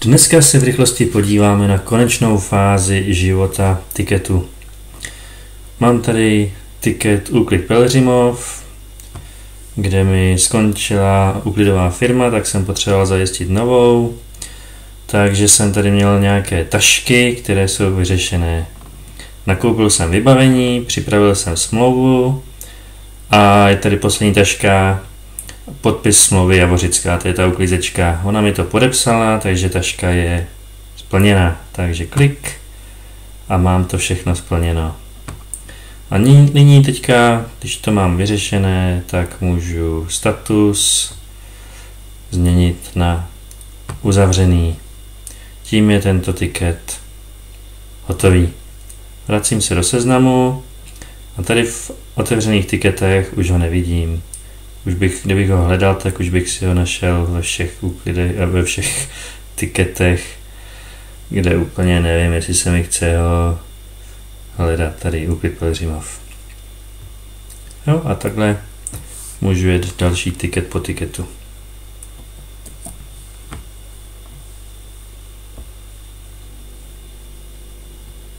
Dneska se v rychlosti podíváme na konečnou fázi života tiketu. Mám tady tiket Úklid Pelhřimov, kde mi skončila úklidová firma, tak jsem potřeboval zajistit novou. Takže jsem tady měl nějaké tašky, které jsou vyřešené. Nakoupil jsem vybavení, připravil jsem smlouvu a je tady poslední taška, podpis smlouvy Javořická, to je ta uklízečka. Ona mi to podepsala, takže taška je splněna. Takže klik a mám to všechno splněno. A nyní teďka, když to mám vyřešené, tak můžu status změnit na uzavřený. Tím je tento tiket hotový. Vracím se do seznamu a tady v otevřených tiketech už ho nevidím. Kdybych ho hledal, tak už bych si ho našel ve všech úklidech a ve všech tiketech, kde úplně nevím, jestli se mi chce ho hledat. Tady Úklid Pelhřimov. Jo, a takhle můžu jet další tiket po tiketu.